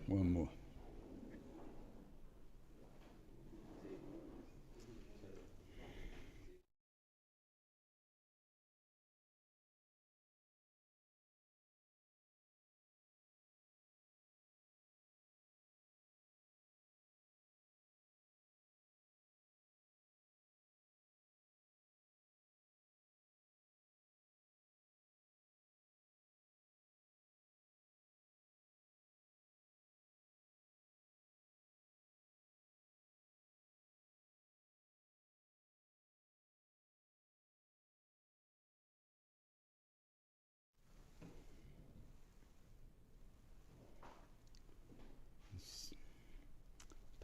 One more.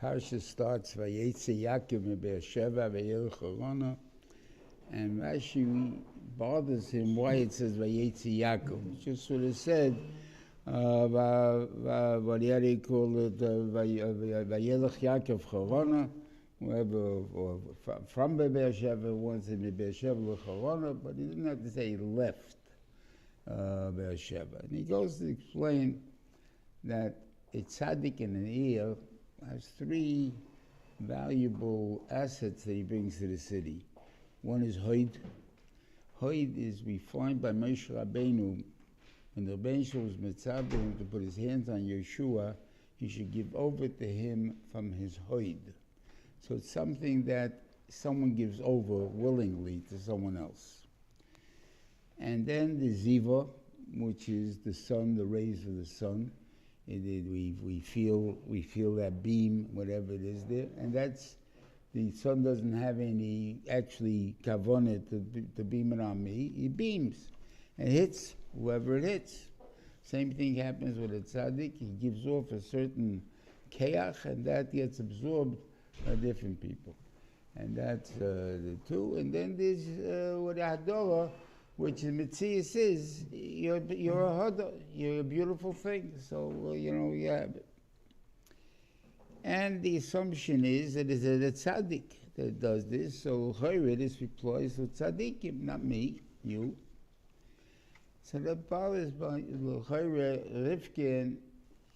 Parshas starts Vayatzei Ya'akov meBeersheva vayelech Harana, and Rashi bothers him why it says Vayatzei Ya'akov. It's just what it said. What they call it Vayelech Ya'akov Harana, whoever from Beersheva wants him to Beersheva Harana, but he didn't have to say he left Beersheva. And he goes to explain that a tzaddik and an ear has three valuable assets that he brings to the city. One is Hoid. Hoid is we find by Moshe Rabbeinu, when the Rebbeinu was mitzvah him to put his hands on Yeshua, he should give over to him from his Hoid. So it's something that someone gives over willingly to someone else. And then the Ziva, which is the sun, the rays of the sun. We feel that beam, whatever it is there, and that's the sun doesn't have any actually kavanah to beam it on me. It beams and hits whoever it hits. Same thing happens with a tzaddik. He gives off a certain keach, and that gets absorbed by different people, and that's the two. And then there's what Hadorah, which in Metzias is, you're a hoda, you're a beautiful thing. So, yeah. And the assumption is that it's a tzaddik that does this. So, this replies to tzaddikim, not me, you. So that bothers by Rivka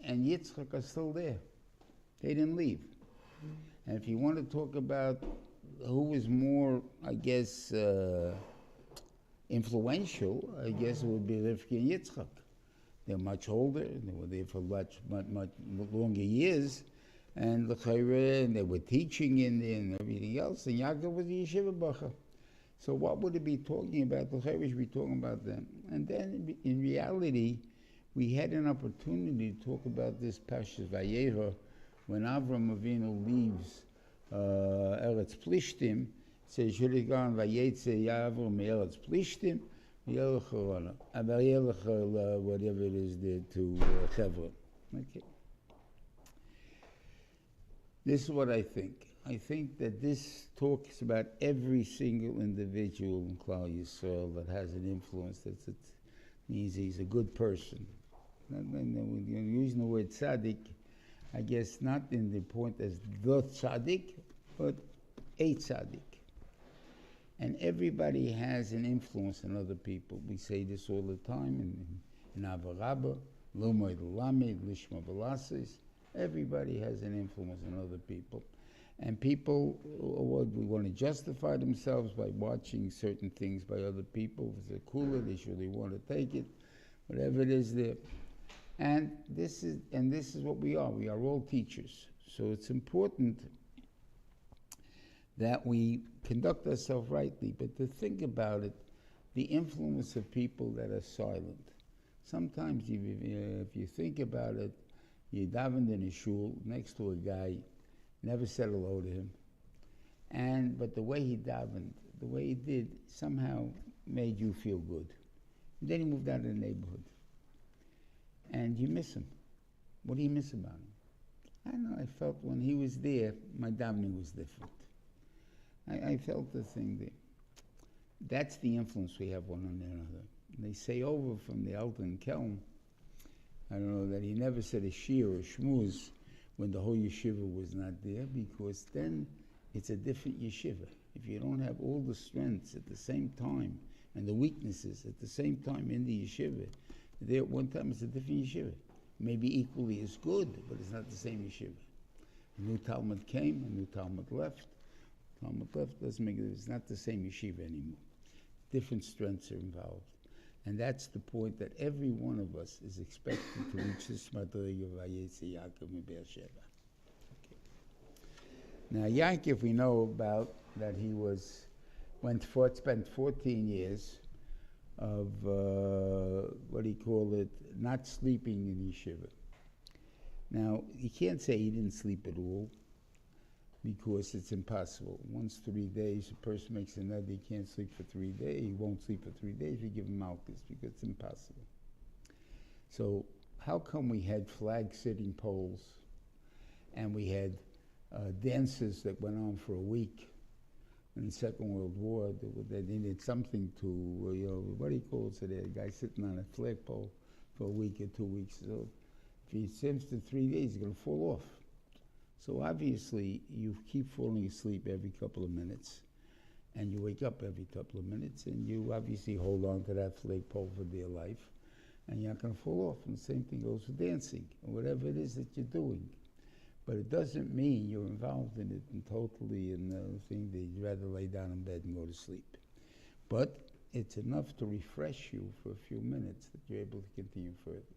and Yitzchak are still there. They didn't leave. And if you want to talk about who was more, I guess, influential, I guess it would be Rivka and Yitzchak. They're much older, they were there for much longer years, and they were teaching in there and everything else, and Yaakov was the yeshiva bacher. So what would it be talking about? The Chayre should be talking about them. And then in reality, we had an opportunity to talk about this Parshas Vayera when Avram Avinu leaves Eretz Plishtim. Says should have gone Vayatzei Avram Eretz Plishtim, Vayelech Harana, Vayelech whatever it is there to Hebron. Okay. This is what I think. I think that this talks about every single individual in Klal Yisrael that has an influence. That means he's a good person. When you're using the word tzaddik, I guess not in the point as the tzaddik, but a tzaddik. And everybody has an influence on other people. We say this all the time in Avarabba, Lomoid Lamed, Lishma Velasis. Everybody has an influence on other people. And people we want to justify themselves by watching certain things by other people. If it's a cooler, they surely want to take it, whatever it is there. And this is what we are. We are all teachers. So it's important that we conduct ourselves rightly, but to think about it, the influence of people that are silent. Sometimes if you think about it, you davened in a shul next to a guy, never said hello to him, but the way he davened, the way he did, somehow made you feel good. And then he moved out of the neighborhood, and you miss him. What do you miss about him? I don't know, I felt when he was there, my davening was different. I felt the thing there. That's the influence we have one on another. They say over from the Alton Kelm, I don't know, that he never said a shiur or shmuz when the whole yeshiva was not there, because then it's a different yeshiva. If you don't have all the strengths at the same time and the weaknesses at the same time in the yeshiva, there at one time it's a different yeshiva. maybe equally as good, but it's not the same yeshiva. A new Talmud came, a new Talmud left. Talmud left doesn't make it, it's not the same yeshiva anymore. Different strengths are involved. And that's the point that every one of us is expected to reach this madriga of Vayatzei Yaakov in Beersheba. Okay. Now, Yaakov, we know about that he spent 14 years of, not sleeping in yeshiva. Now, you can't say he didn't sleep at all, because it's impossible. Once 3 days, a person makes another, he can't sleep for 3 days, he won't sleep for 3 days, we give him malchus, because it's impossible. So, how come we had flag-sitting poles, and we had dances that went on for a week in the Second World War? They needed something to, what do you call it today? A guy sitting on a flagpole for a week or 2 weeks. So if he sits for 3 days, he's going to fall off. So obviously, you keep falling asleep every couple of minutes, and you wake up every couple of minutes, and you obviously hold on to that flagpole for dear life, and you're not going to fall off. And the same thing goes for dancing, or whatever it is that you're doing. But it doesn't mean you're involved in it and totally in the thing that you'd rather lay down in bed and go to sleep. But it's enough to refresh you for a few minutes that you're able to continue further.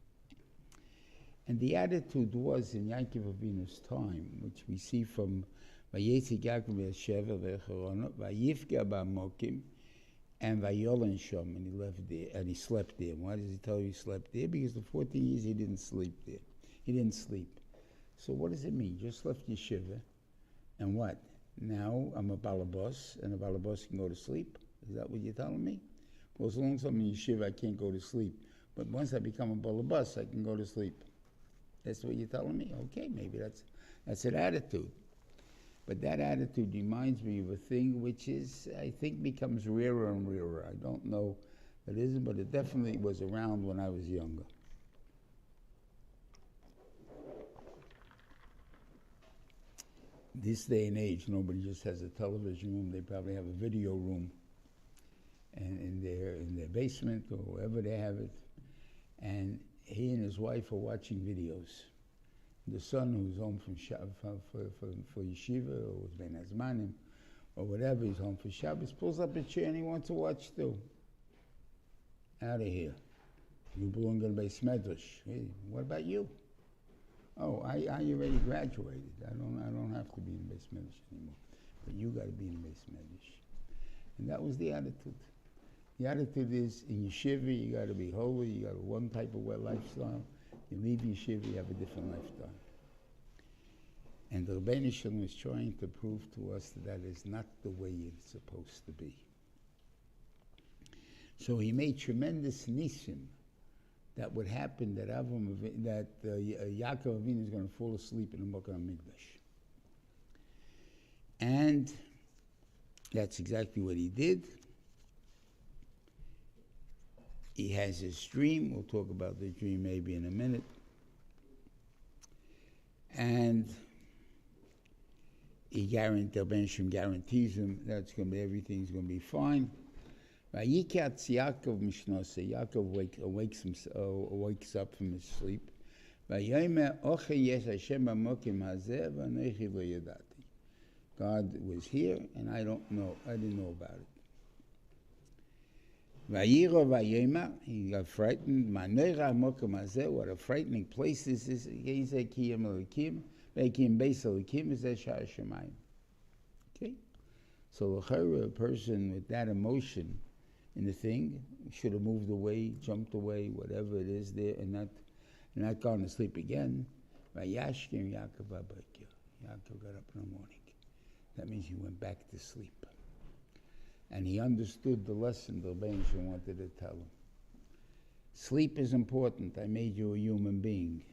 And the attitude was in Yaakov Avinu's time, which we see from Vayatzei Yaakov Beersheba v'Echorona, Vayifga ba'mokim, and Vayolen shom, and he left there, and he slept there. Why does he tell you he slept there? Because the 14 years he didn't sleep there. He didn't sleep. So what does it mean? Just left yeshiva, and what? Now I'm a balabos, and a balabos can go to sleep? Is that what you're telling me? Well, as long as I'm in yeshiva, I can't go to sleep. But once I become a balabos, I can go to sleep. That's what you're telling me? Okay, maybe that's an attitude. But that attitude reminds me of a thing which is, I think, becomes rarer and rarer. I don't know if it isn't, but it definitely was around when I was younger. This day and age, nobody just has a television room. They probably have a video room, and in their basement or wherever they have it. And he and his wife are watching videos. The son, who's home from for yeshiva, or was ben azmanim, or whatever, he's home for Shabbos, pulls up a chair and he wants to watch too. Out of here. You belong in the beis medrash. Hey, what about you? Oh, I already graduated. I don't have to be in beis medrash anymore. But you got to be in beis medrash. And that was the attitude. The attitude is, in yeshiva, you got to be holy, you got one type of lifestyle. You leave yeshiva, you have a different lifestyle. And the Rebbeinu Shalom is trying to prove to us that is not the way it's supposed to be. So he made tremendous nisim that would happen, that Yaakov Avinu is going to fall asleep in the Mokar HaMikdash. And that's exactly what he did. He has his dream. We'll talk about the dream maybe in a minute. And guarantees him that's going to be, everything's going to be fine. Vayikatz Yaakov mishnose. Yaakov wakes up from his sleep. Vayomer oche yesh Hashem b'mokim hazeh v'anechi lo yadati. God was here, and I didn't know about it. Vayiro vayomer, he got frightened. Manoira mokim hazeh, what a frightening place this is. He said, Kiyam Elokim, Vaykim Beis Elokim, Zeh Sha'ar Shemayim. Okay? So a person with that emotion in the thing should have moved away, jumped away, whatever it is there, and not gone to sleep again. Vayashkim Yaakov Abakir. Yaakov got up in the morning. That means he went back to sleep. And he understood the lesson the Rebbeinu Shalom wanted to tell him. Sleep is important. I made you a human being.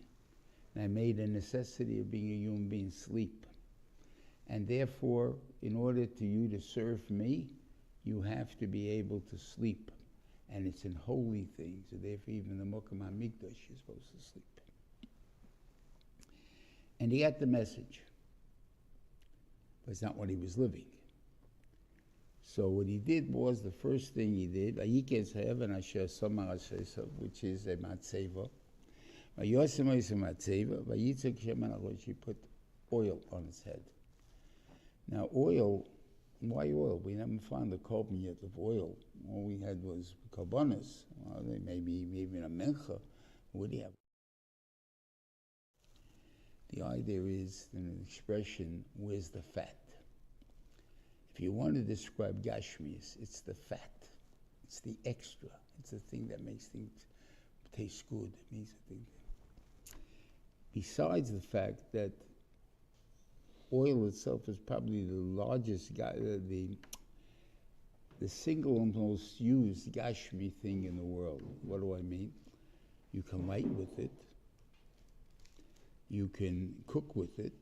And I made a necessity of being a human being sleep. And therefore, in order to you to serve me, you have to be able to sleep. And it's in holy things. So therefore, even the Mokam HaMikdash, you're supposed to sleep. And he got the message. But it's not what he was living. So what he did was, the first thing he did, which is a matzeva. She put oil on his head. Now oil, why oil? We haven't found the carbon yet of oil. All we had was carbonas. Well, maybe even a mincha. What do you have? The idea is an expression, where's the fat? If you want to describe Gashmis, it's the fat. It's the extra. It's the thing that makes things taste good. It means the thing. Besides the fact that oil itself is probably the largest, the single most used Gashmi thing in the world. What do I mean? You can light with it. You can cook with it.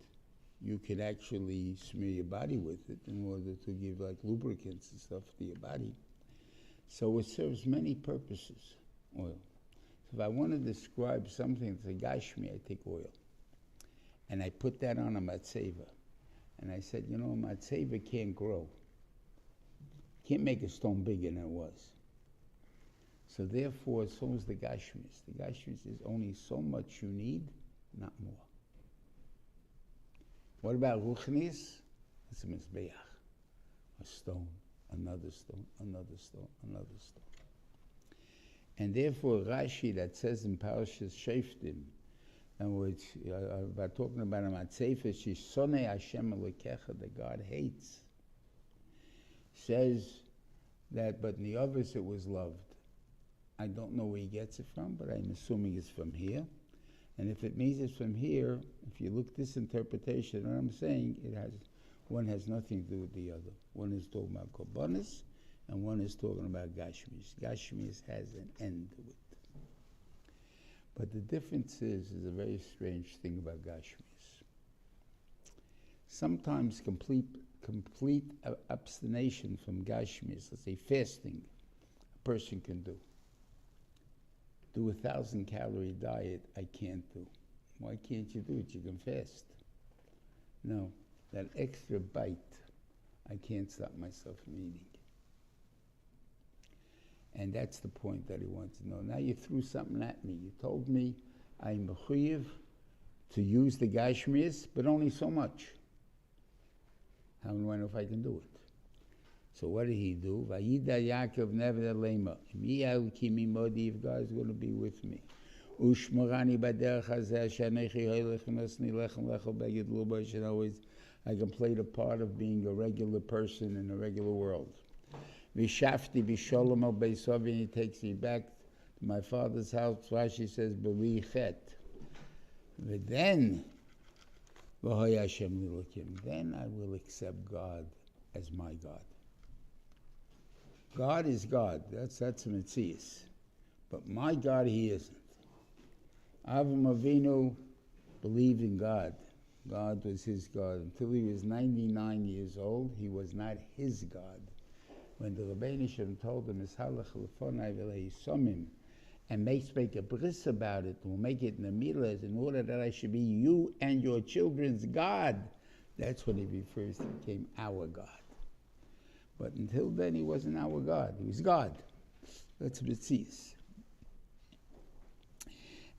You can actually smear your body with it in order to give like lubricants and stuff to your body. So it serves many purposes, oil. So if I want to describe something that's a Gashmi, I take oil. And I put that on a matzeva. And I said, you know, a matzeva can't grow. Can't make a stone bigger than it was. So therefore, so is the Gashmis. The Gashmis is only so much you need, not more. What about Ruchnis? It's a mizbeach. A stone, another stone, another stone, another stone. And therefore, Rashi that says in Parshas Shoftim, in which about talking about a matzeva, Shisonei Hashem Elokecha, that God hates, says that, but in the others it was loved. I don't know where he gets it from, but I'm assuming it's from here. And if it means it's from here, if you look this interpretation, what I'm saying, one has nothing to do with the other. One is talking about korbanos, and one is talking about Gashmis. Gashmis has an end to it. But the difference is a very strange thing about Gashmis. Sometimes complete abstination from Gashmis, let's say fasting, a person can do. Do 1,000-calorie diet, I can't do. Why can't you do it? You can fast. No, that extra bite, I can't stop myself from eating. And that's the point that he wants to know. Now you threw something at me. You told me I'm mechuyev to use the Gashmis, but only so much. How do I know if I can do it? So what did he do? Vayida Ya'akov neverthelema. If God is going to be with me. Ushmorani b'derech hazeh she'anechi hoylech v'nosni lechem lechol beged lubosh. And always I can play the part of being a regular person in a regular world. V'shafti b'sholom al beisov, and he takes me back to my father's house. Rashi says, b'li chet. Then, v'hoy Hashem lilokim. Then I will accept God as my God. God is God. That's a metzius. But my God, he isn't. Avram Avinu believed in God. God was his God. Until he was 99 years old, he was not his God. When the Rebbeinu Shem told him, and make a bris about it, we'll make it in the milas, in order that I should be you and your children's God. That's when he refers to became our God. But until then, he wasn't our God. He was God. That's Metzius.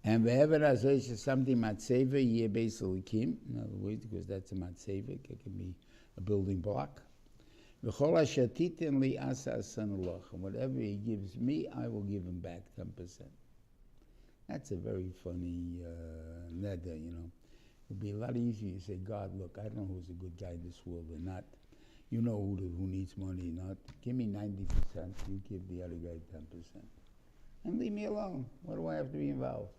And wherever there's something matzeva, ye beisalikim, in other words, because that's a matzeva, it can be a building block. V'chol asher titen li asa asan aloch, and whatever he gives me, I will give him back 10%. That's a very funny neder, you know. It would be a lot easier to say, God, look, I don't know who's a good guy in this world or not. You know who needs money or not. Give me 90%, you give the other guy 10%. And leave me alone. Why do I have to be involved?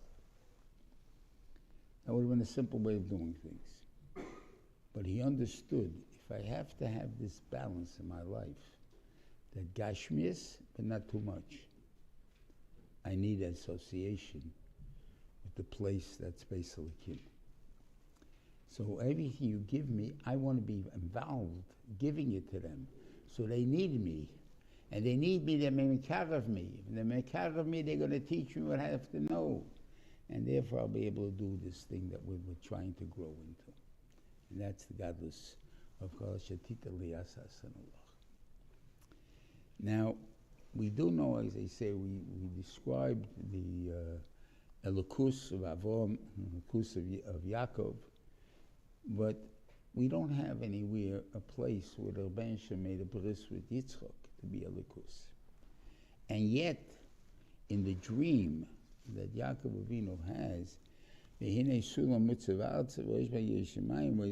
That would have been a simple way of doing things. But he understood, if I have to have this balance in my life, that gashmias, but not too much, I need association with the place that's basically kin. So everything you give me, I want to be involved, giving it to them. So they need me. And they need me, they're mekar of me. If they're mekar of me, they're going to teach me what I have to know. And therefore I'll be able to do this thing that we're trying to grow into. And that's the godless of Kol Shetita Liyasa Sanullah. Now, we do know, as I say, we described the Elokus of Avram, Elokus of Ya'akov, but we don't have anywhere a place where the Rebbeinu Shem made a bris with Yitzchak to be Elokus. And yet, in the dream that Yaakov Avinu has, where he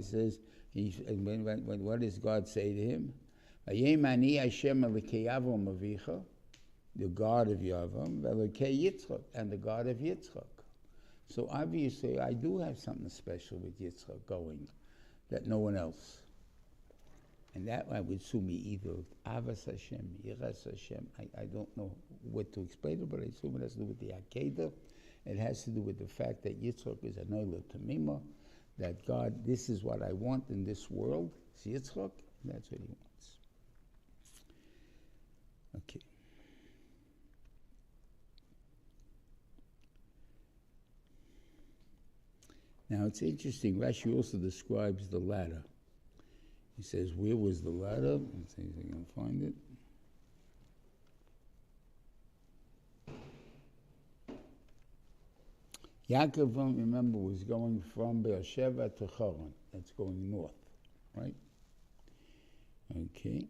says, what does God say to him? The God of Yavam, and the God of Yitzchak. So obviously, I do have something special with Yitzchak going that no one else. And that I would assume either Avas Hashem, Yiras Hashem. I don't know what to explain it, but I assume it has to do with the Akedah. It has to do with the fact that Yitzchak is a Noila Tamima, that God, this is what I want in this world. It's Yitzchak, and that's what he wants. Okay. Now it's interesting, Rashi also describes the ladder. He says, where was the ladder? Let's see if I can find it. Yaakov, remember, was going from Beersheba to Haran. That's going north, right? Okay.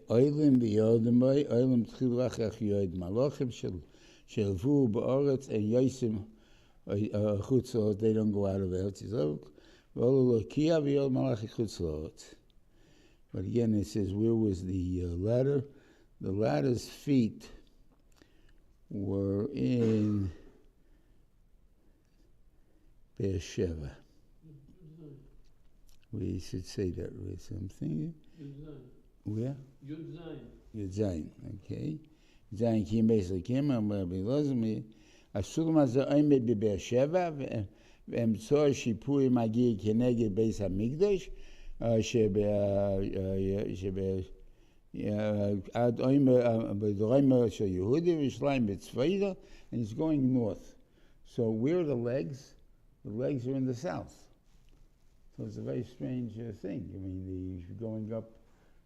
Oilim v'yodemai, oilim tchilach yoid malachim shelvu ba'aretz and yosim chutzot. They don't go out of Eretz Yisrael. V'olu lokia v'yod malachi chutzot. But again, it says, where was the ladder? The ladder's feet were in Beersheba. We should say that with something. Where? Yud Zayin, okay. Zayin kim basically kim, Rabbi Lozmi. Asur mazah oimed beBeersheba, ve'emtzor shipuri magi keneged beis hamikdash, ad oimed b'droimer shel Yehudi v'shleim b'tzvayda, and it's going north. So where are the legs? The legs are in the south. So it's a very strange thing. I mean, you're going up.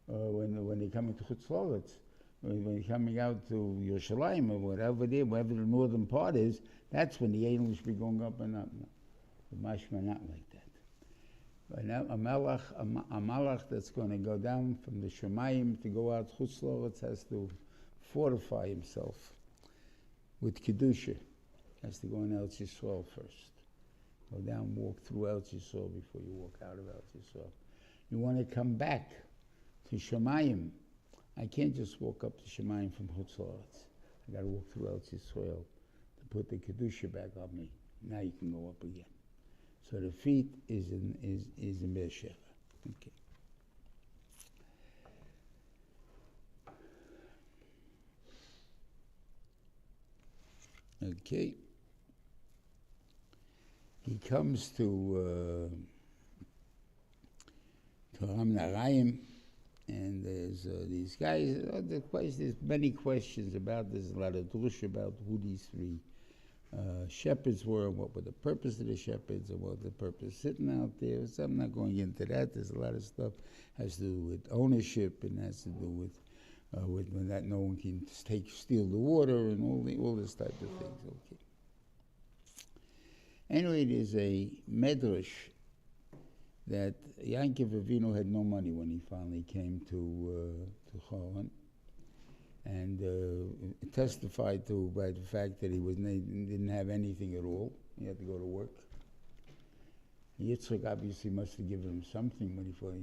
When they're coming to Chutz La'aretz, when you're coming out to Yerushalayim or whatever there, wherever the northern part is, that's when the angels should be going up and up. No, the mashma not like that. But now a malach that's going to go down from the Shemayim to go out Chutz La'aretz has to fortify himself with kedusha. Has to go in Eretz Yisrael first. Go down, walk through Eretz Yisrael before you walk out of Eretz Yisrael. You want to come back to Shemayim. I can't just walk up to Shemayim from Chutz La'aretz. I got to walk through Eretz Yisrael to put the kedusha back on me. Now you can go up again. So the feet is in Beersheba. Okay. Okay. He comes to Ram Narayim. And there's these guys, there's many questions about this, a lot of drush about who these three shepherds were, and what were the purpose of the shepherds, and what the purpose sitting out there. So I'm not going into that. There's a lot of stuff has to do with ownership, and has to do with when that no one can steal the water, and all this type of things. Okay. Anyway, there's a medrash that Yaakov Avinu had no money when he finally came to Haran, and testified to by the fact that he didn't have anything at all. He had to go to work. Yitzchak obviously must have given him something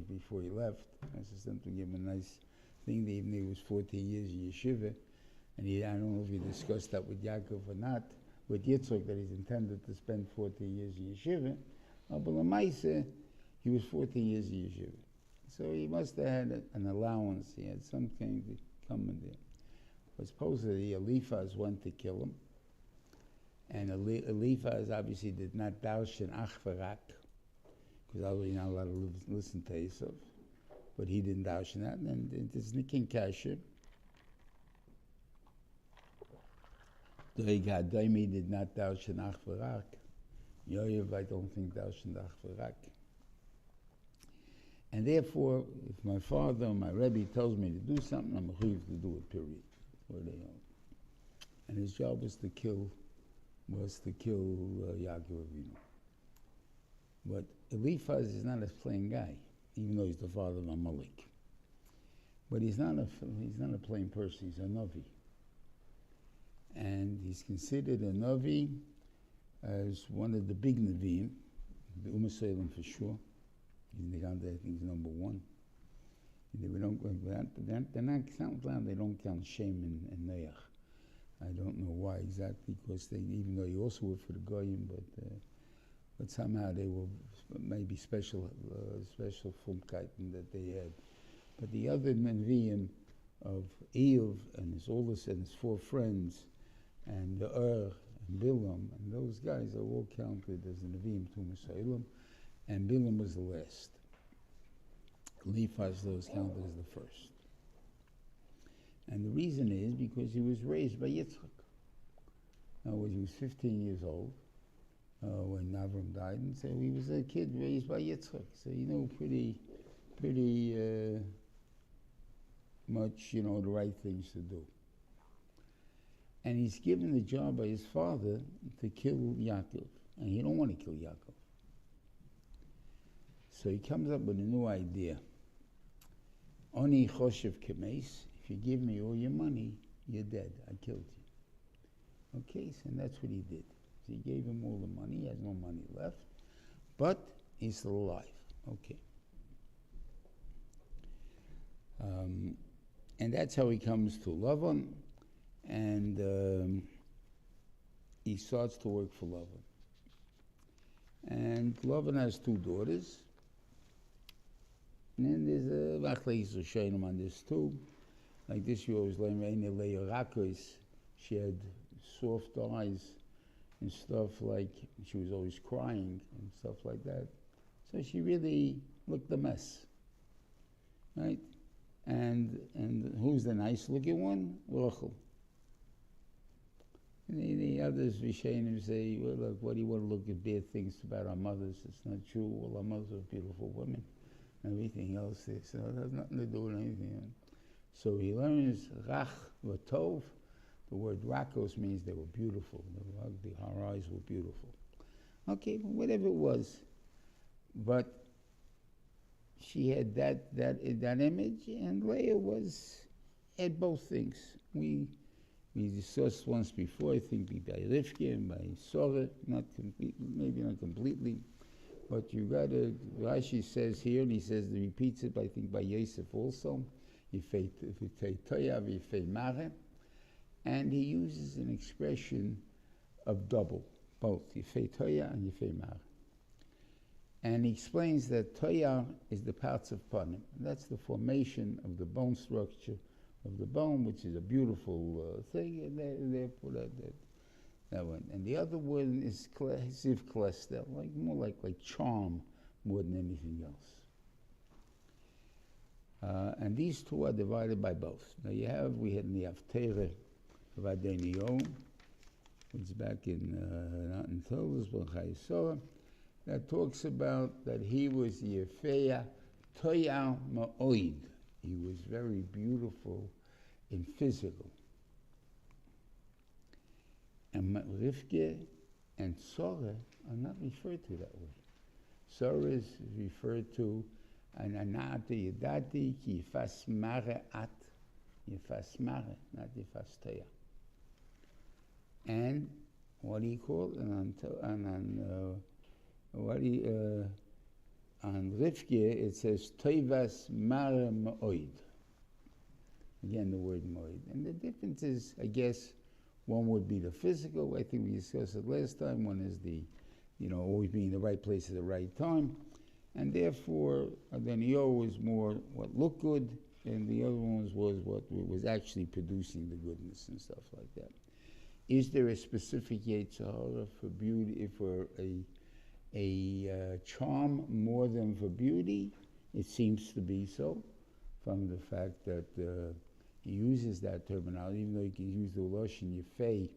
before he left. Must have to give him a nice thing. Even he was 14 years in yeshiva, and I don't know if he discussed that with Yaakov or not, with Yitzchak, that he's intended to spend 14 years in yeshiva. But Lamaisa, he was 14 years in yeshiva. So he must have had an allowance. He had something to come in there. But supposedly Eliphaz went to kill him. And Eliphaz obviously did not darshan achvarak, because I was not allowed to listen to Esav, but he didn't darshan that, and it's Nikin Kasher. Daimi did not darshan ach v'rak. Yoyev, I don't think darshan ach v'rak. And therefore, if my father or my Rebbe tells me to do something, I'm mechuyev to do it, period. And his job was to kill Yaakov Avinu. But Eliphaz is not a plain guy, even though he's the father of Amalek. But he's not a plain person. He's a Navi, and he's considered a Navi as one of the big Nevi'im, the Umasalim for sure. He's number one. They don't count Shem and Noach. I don't know why exactly, because even though he also worked for the Goyim, but somehow they were maybe special Fumkeiten that they had. But the other Nevi'im of Eov and his oldest and his four friends, and and Bilam, and those guys are all counted as the Nevi'im Tumas Ha'olam, and Bilam was the last. Eliphaz was counted as the first. And the reason is because he was raised by Yitzchak. Now, when he was 15 years old, when Avram died, and so he was a kid raised by Yitzchak. So pretty much, the right things to do. And he's given the job by his father to kill Yaakov, and he don't want to kill Yaakov. So he comes up with a new idea. Oni choshev kemes. If you give me all your money, you're dead. I killed you. Okay, so that's what he did. So he gave him all the money. He has no money left, but he's still alive. Okay. And that's how he comes to Lavan, and he starts to work for Lavan. And Lavan has two daughters. And then there's a Vachleis Rishonim on this too. Like this, you always learn she had soft eyes and stuff, like she was always crying and stuff like that. So she really looked a mess, right? And who's the nice looking one? Rachel. And the others, Rishonim, say, well, look, what do you want to look at bad things about our mothers? It's not true. All our mothers are beautiful women. Everything else is, so it has nothing to do with anything. So he learns Rach v'tov. The word Rakos means they were beautiful. Her eyes were beautiful. Okay, whatever it was. But she had that image, and Leah had both things. We discussed once before, I think, by Rivka and by Sorah, maybe not completely. But you got to, Rashi says here, and he repeats it, I think, by Yosef also, and he uses an expression of double, both Yifei Toya and Yifei Mare. And he explains that Toya is the parts of Panim. That's the formation of the bone structure of the bone, which is a beautiful thing, and therefore that one. And the other one is Ziv Klestel, more like charm more than anything else. And these two are divided by both. Now we had in the Haftarah of Adenio, which is back in Tolos, that talks about that he was Yefeya Toya Ma'oid. He was very beautiful in physical. And Rivka and Sorah are not referred to that way. Sorah is referred to Ananata Yadati ki Yifas Mare At. Yifas Mare, not Yifas Toya. And what do you call it? On Rivka it says Toivas Mare Ma'oid. Again, the word Ma'oid. And the difference is, I guess, one would be the physical. I think we discussed it last time. One is the, always being in the right place at the right time. And therefore, Adenio was more what looked good, and the other ones was what was actually producing the goodness and stuff like that. Is there a specific Yetzer Hara for beauty, for a charm more than for beauty? It seems to be so, from the fact that he uses that terminology, even though you can use the Loshen Yefei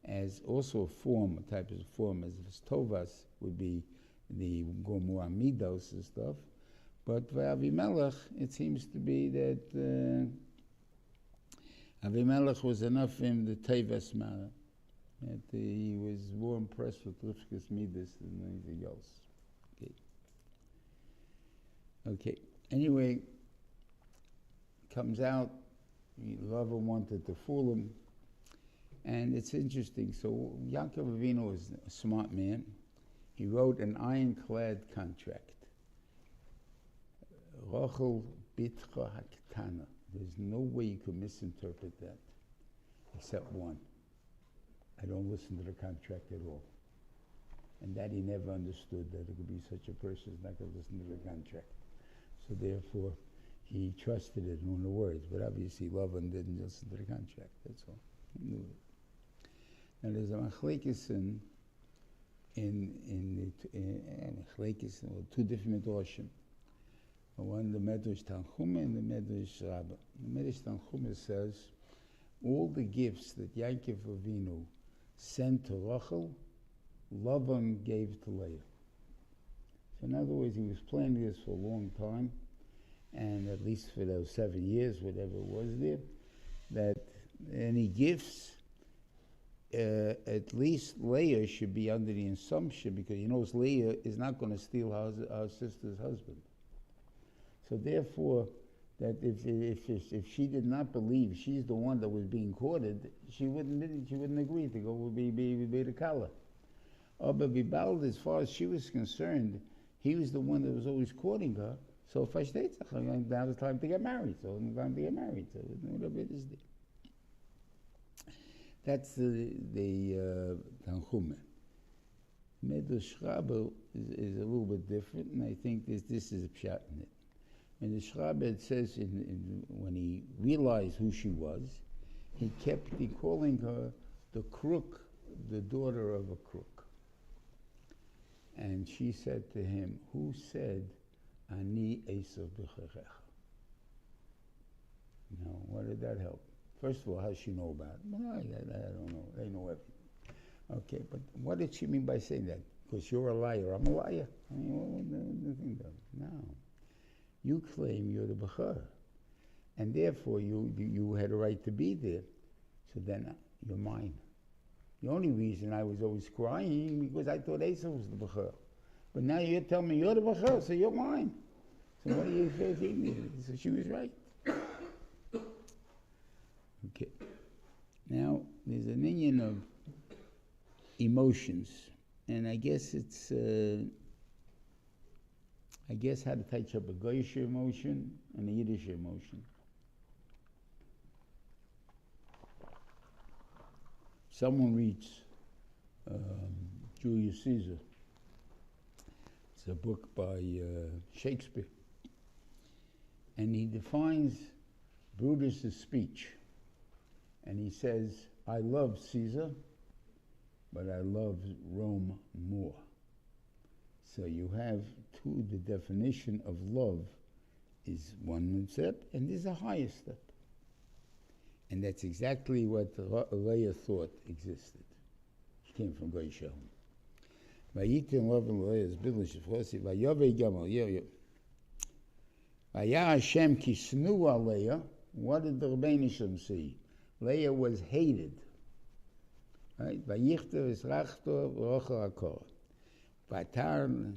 as also a form, a type of form, as if it's Tovas would be the Gomu Amidos and stuff. But for Avimelech, it seems to be that Avimelech was enough for him, the Teves Mara, that he was more impressed with Rivka's Midas than anything else. Okay. Anyway, comes out, Lover wanted to fool him, and it's interesting. So Yaakov Avinu was a smart man. He wrote an ironclad contract. Rachel bitcha haktana. There's no way you could misinterpret that, except one. I don't listen to the contract at all. And that he never understood, that it could be such a person who's not going to listen to the contract. So therefore, he trusted it in the words, but obviously Lavan didn't listen to the contract, that's all. He knew it. Now there's a machlekes two different midrashim. One, the Medrash Tanchuma and the Medrash Rabbah. The Medrash Tanchuma says, all the gifts that Yaakov Avinu sent to Rachel, Lavan gave to Leah. So in other words, he was planning this for a long time, and at least for those 7 years, whatever it was there, that any gifts, at least Leah should be under the assumption, because he knows Leah is not going to steal her sister's husband. So therefore, that if she did not believe she's the one that was being courted, she wouldn't agree to go be the Kala. But Bibald, as far as she was concerned, he was the one that was always courting her. So if I stayed, now it's time to get married. So it's time to get married. So whatever it is there. That's the Tanchuma. Medrash Rabbah is a little bit different, and I think this is a pshat in it. In the Rabbah, it says when he realized who she was, he kept calling her the crook, the daughter of a crook. And she said to him, who said, Ani Esav b'cherecha? Now, what did that help? First of all, how does she know about it? Well, I don't know. They know everything. Okay, but what did she mean by saying that? Because you're a liar. I'm a liar. I mean, what the thing does? No. You claim you're the Bechor, and therefore you had a right to be there. So then you're mine. The only reason I was always crying because I thought Esau was the Bechor. But now you're telling me you're the Bechor, so you're mine. So what are you thinking? So she was right. Okay. Now, there's an union of emotions, and I guess it's, how to touch up a Goyish emotion and a Yiddish emotion. Someone reads Julius Caesar. It's a book by Shakespeare. And he defines Brutus's speech. And he says, I love Caesar, but I love Rome more. So you have the definition of love is one step, and there's a higher step. And that's exactly what Leah thought existed. She came from Goshen. Vayitin love and Leah's Bidlish of Chosi, Vayove Gamal, Vaya Hashem Kisnu Leah. What did the Rebbeinu Shem see? Leah was hated. Right? Vayichter is Rachto, Rocha Akor. Vatar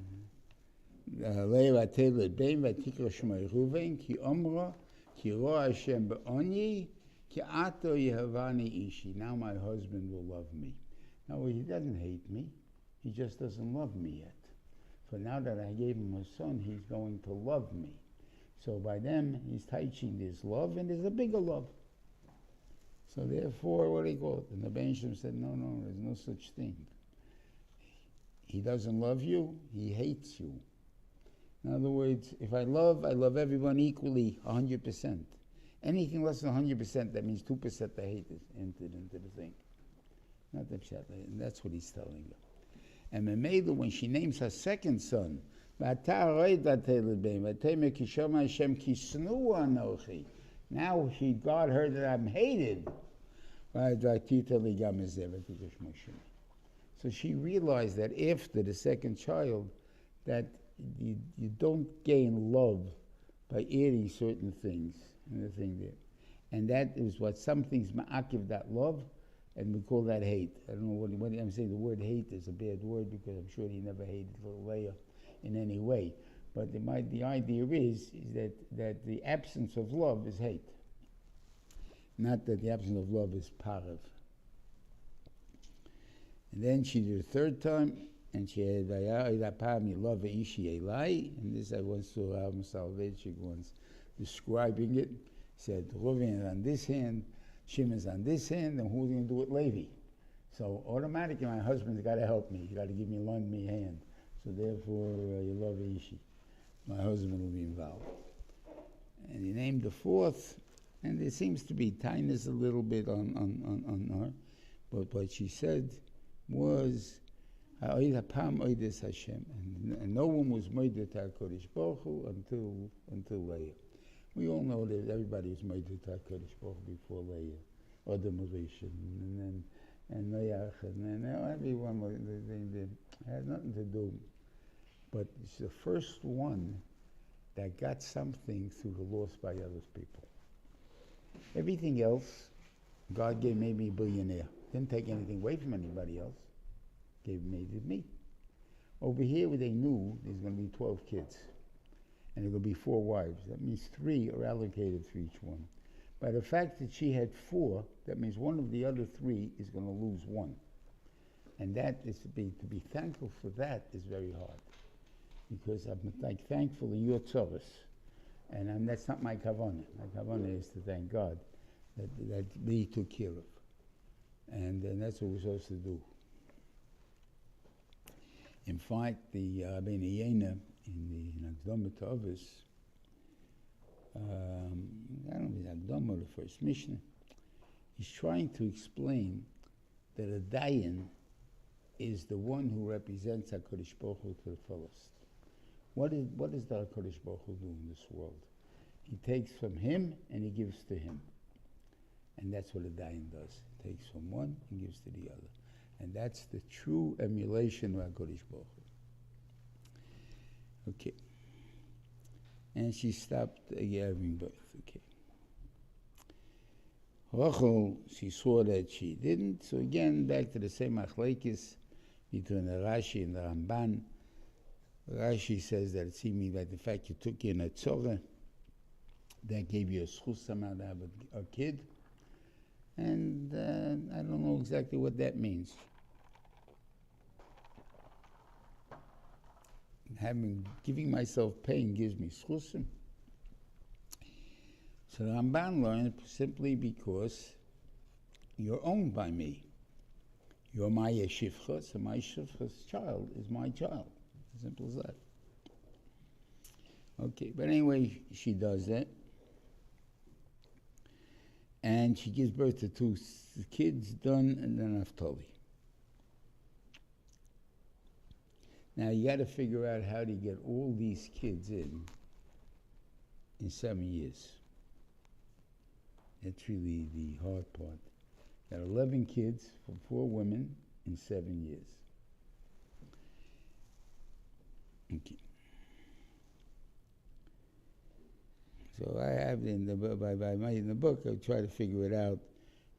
Leah Vatel Bein Vatikra Shmei Reuven Ki Omra Ki Roa Hashem Be'oni Ki Ato Yehavani Ishi. Now my husband will love me. Now he doesn't hate me. He just doesn't love me yet. For now that I gave him a son, he's going to love me. So by them, he's teaching this love, and there's a bigger love. So therefore, what do you call it? And the Bensham said, no, there's no such thing. He doesn't love you, he hates you. In other words, if I love everyone equally, 100%. Anything less than 100%, that means 2% the hate is entered into the thing. Not the pshat, and that's what he's telling you. And Mamela, when she names her second son, now she got her that I'm hated. So she realized that after the second child, that you don't gain love by adding certain things in the thing there. And that is what some things ma'akiv that love, and we call that hate. I don't know what I'm saying. The word hate is a bad word because I'm sure he never hated little Leah in any way. But the idea is that the absence of love is hate. Not that the absence of love is parav. And then she did a third time, and she had love ishi elai, and this I once saw Harav Salvation once describing it. Said Reuven is on this hand, Shimon is on this hand, and who's going to do it? Levi. So automatically my husband's got to help me. He's got to lend me a hand. So therefore, you love ishi. My husband will be involved. And he named the fourth, and there seems to be tightness a little bit on her, but what she said was, and no one was made to HaKadosh Baruch Hu until Leah. We all know that everybody was made to HaKadosh Baruch Hu before Leah, or the Marishan, and Noach, and everyone had nothing to do. But it's the first one that got something through the loss by other people. Everything else, God gave maybe a billionaire. Didn't take anything away from anybody else. Made it me. Over here, they knew there's going to be 12 kids. And there will be 4 wives. That means 3 are allocated for each one. By the fact that she had 4, that means one of the other 3 is going to lose 1. And that is to be thankful for that is very hard. Because I'm like thankful in your tzorus. And that's not my kavanah. My kavanah is to thank God that we took care of. And that's what we're supposed to do. In fact, the Ben Yena in the Akdama to Ovis, I don't know, the Akdama, the first Mishnah, he's trying to explain that a Dayan is the one who represents HaKadosh Baruch Hu to the fullest. What does the HaKadosh Baruch Hu do in this world? He takes from him and he gives to him. And that's what a Dayan does. He takes from one and gives to the other. And that's the true emulation of HaKadosh Baruch Hu. Okay. And she stopped giving birth. Okay. Rachel, she saw that she didn't. So again, back to the same machlekes between the Rashi and the Ramban. Rashi says that it seemed like the fact you took in a tzorah, that gave you a schus somehow to have a kid. And I don't know exactly what that means. Giving myself pain gives me schusim. So the Ramban learned simply because you're owned by me. You're my yeshivcha, so my yeshivcha's child is my child. As simple as that. Okay, but anyway, she does that. And she gives birth to 2 kids, Dan and then Naphtali. Now you got to figure out how to get all these kids in 7 years. That's really the hard part. Got 11 kids from 4 women in 7 years. Okay. So I have in the book, I try to figure it out.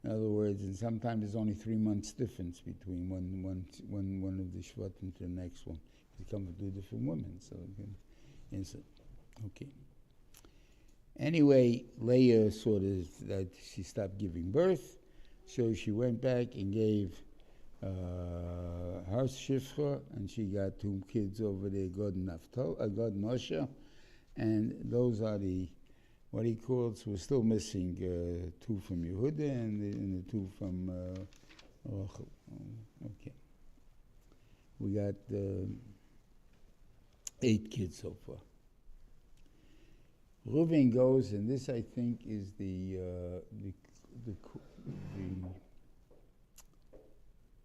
In other words, and sometimes there's only 3 months difference between one of the shvatim to the next one. They come from 2 different women, so okay. Anyway, Leah saw that she stopped giving birth, so she went back and gave her shifcha, and she got 2 kids over there, God and Osha, and those are what he calls, we're still missing 2 from Yehuda and the 2 from Rachel. Okay. We got 8 kids so far. Reuven goes, and this I think is the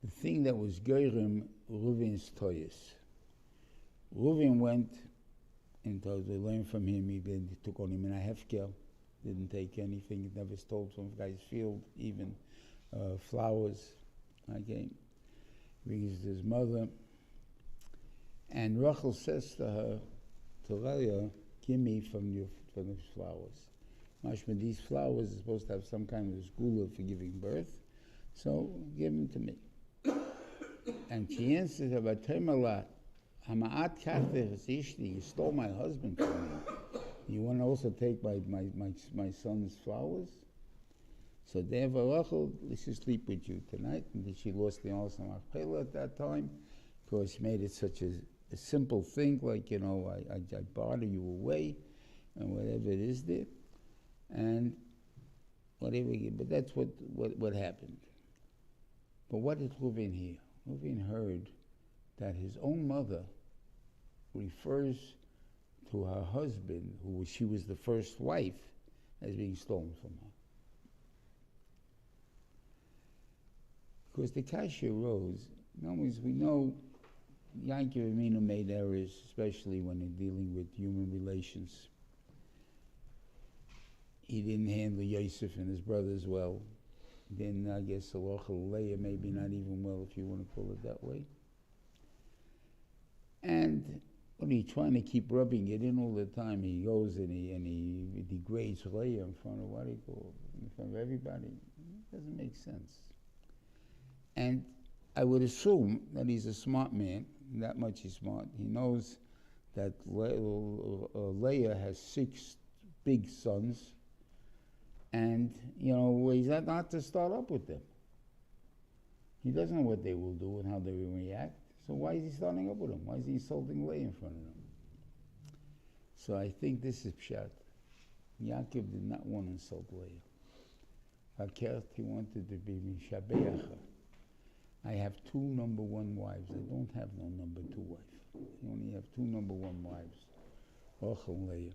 the thing that was Gerim Reuven's toyes. Reuven went and told, they learned from him, he took only min hefker, didn't take anything, he never stole from a guy's field, even flowers. Okay, brings his mother, and Rachel says to her, to Leah, give me from the flowers. Mashma, these flowers are supposed to have some kind of schooler for giving birth, so give them to me. And she answers her, you stole my husband from me. You want to also take my son's flowers? So therefore, Rachel, let's just sleep with you tonight. And then she lost the Alsa Machpelah at that time, because she made it such a simple thing, like, you know, I barter you away, and whatever it is there. And whatever, but that's what happened. But what did Reuven hear? Reuven heard that his own mother refers to her husband, she was the first wife, as being stolen from her. Because the kasha arose, we know Yaakov Aminu made errors, especially when they're dealing with human relations. He didn't handle Yosef and his brothers well. Then I guess Leah maybe not even well, if you want to call it that way. And when he's trying to keep rubbing it in all the time, he goes and he degrades Leah in front of in front of everybody. It doesn't make sense. And I would assume that he's a smart man, that much he's smart. He knows that Leah has 6 big sons, and, you know, he's not to start up with them. He doesn't know what they will do and how they will react. So why is he starting up with them? Why is he insulting Leah in front of them? So I think this is pshat. Yaakov did not want to insult Leah. He wanted to be mishabeach. I have 2 number 1 wives. I don't have no number 2 wife. I only have 2 number 1 wives, Rachel and Leah.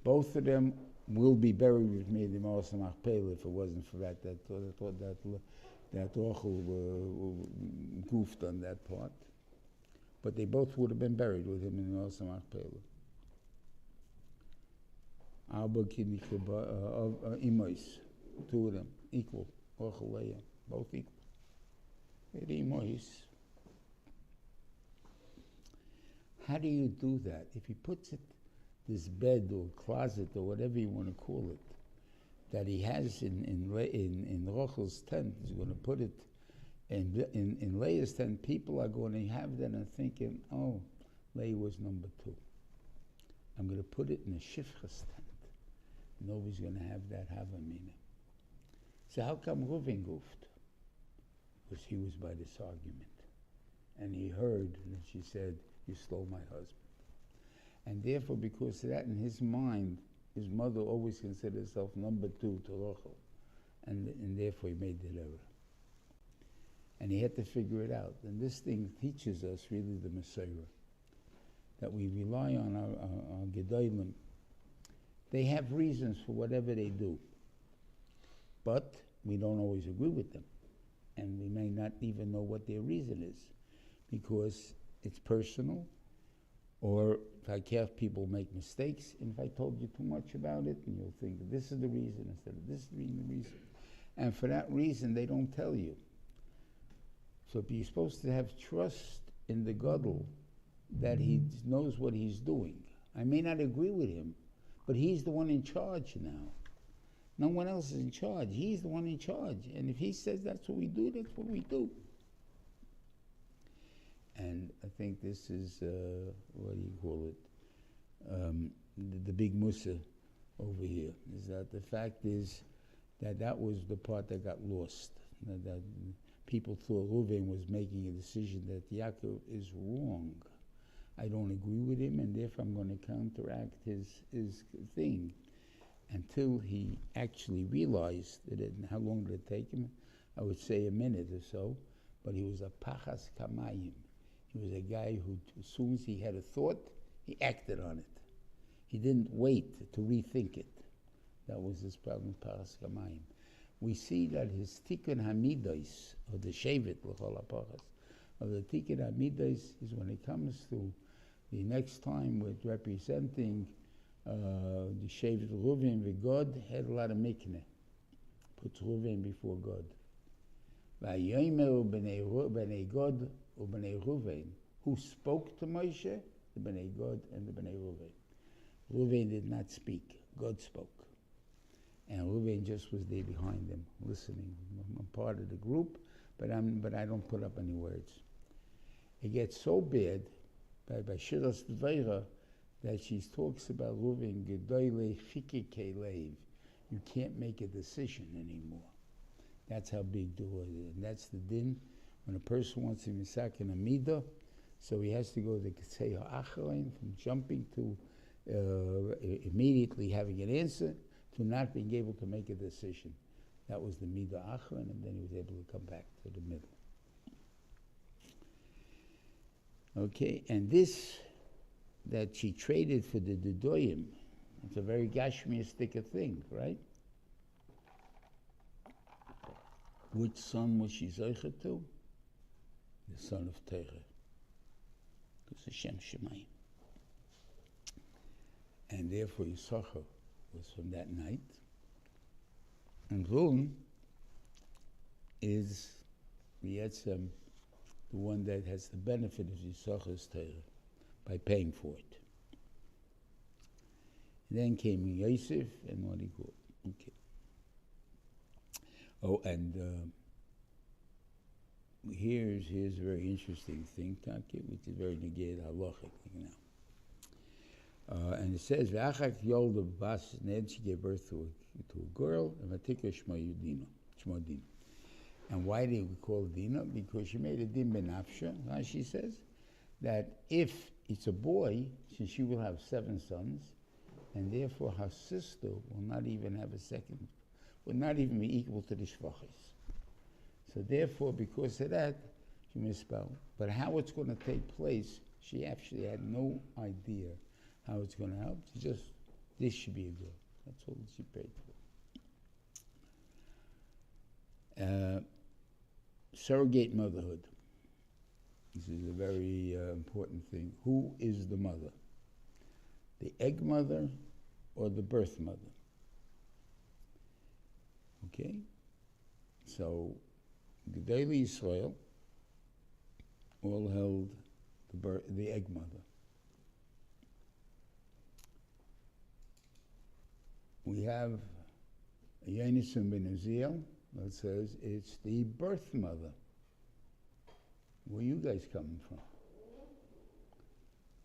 Both of them will be buried with me in the Ma'aseh Machpelah if it wasn't for that Rachel goofed on that part. But they both would have been buried with him in the Ma'aseh Machpelah. Abba Imois, 2 of them, equal. Rachel, Leah, both equal. How do you do that? If he puts it, this bed or closet or whatever you want to call it, that he has in Rachel's tent, he's going to put it in Leah's tent, people are going to have that and thinking, oh, Leah was number 2. I'm going to put it in a Shifcha's tent. Nobody's going to have that Havamina. So how come Reuven goofed? Because he was by this argument. And he heard that she said, you stole my husband. And therefore, because of that, in his mind, his mother always considered herself number 2 to Rachel. And therefore, he made that error. And he had to figure it out. And this thing teaches us really the Messiah, that we rely on our Gedolim. They have reasons for whatever they do. But we don't always agree with them. And we may not even know what their reason is, because it's personal, or if I care if people make mistakes, and if I told you too much about it, and you'll think this is the reason instead of this being the reason. And for that reason, they don't tell you. So you're supposed to have trust in the Gadol that he knows what he's doing. I may not agree with him, but he's the one in charge now. No one else is in charge. He's the one in charge. And if he says that's what we do, that's what we do. And I think this is, what do you call it, the big musa over here, is that the fact is that was the part that got lost. That people thought Reuven was making a decision that Yaakov is wrong. I don't agree with him, and therefore I'm going to counteract his thing. Until he actually realized that how long did it take him? I would say a minute or so, but he was a pachas kamayim. He was a guy who, as soon as he had a thought, he acted on it. He didn't wait to rethink it. That was his problem with pachas kamayim. we see that his tikkun hamidos, or the shevet l'chol hapachas, of the tikkun hamidos is when it comes to the next time with representing the shevet Reuven, the God had a lot of mikneh, puts Reuven before God. Vayomer b'nei God u'b'nei Reuven, who spoke to Moshe, the b'nei God and the b'nei Reuven. Reuven did not speak, God spoke. And Reuven just was there behind them, listening. I'm part of the group, but I don't put up any words. It gets so bad by Shiras Dveira that she talks about Reuven Gedoyle Chikike Leiv. You can't make a decision anymore. That's how big the word is. And that's the din when a person wants to misak in a midah, so he has to go to Ktsei Ha'acharain, from jumping to immediately having an answer to not being able to make a decision. That was the midah achron, and then he was able to come back to the middle. Okay, and this that she traded for the Dudoyim, it's a very gashmiistic thing, right? Which son was she zoicha to? The son of Torah. Because Hashem Shemayim. And therefore Yisachar was from that night. And Reuven is the one that has the benefit of Yisachar's Torah by paying for it. Then came Yosef and what he called. Okay. Oh, and here's a very interesting thing, Taki, which is very negated halachic now. And it says, "V'achak yolda bas," and then she gave birth to a girl, and Vatika Shmo Dina. And why did we call it Dina? Because she made a din benafsha, as she says, that if it's a boy, she will have 7 sons, and therefore her sister will not even have a second, will not even be equal to the shvachis. So therefore, because of that, she misspelled. But how it's going to take place, she actually had no idea how it's going to help. She just, this should be a girl. That's all she paid for. Surrogate motherhood. This is a very important thing. Who is the mother? The egg mother or the birth mother? Okay? So, Gedolei Yisrael all held the egg mother. We have a Yonason ben Uziel that says it's the birth mother. Where are you guys coming from?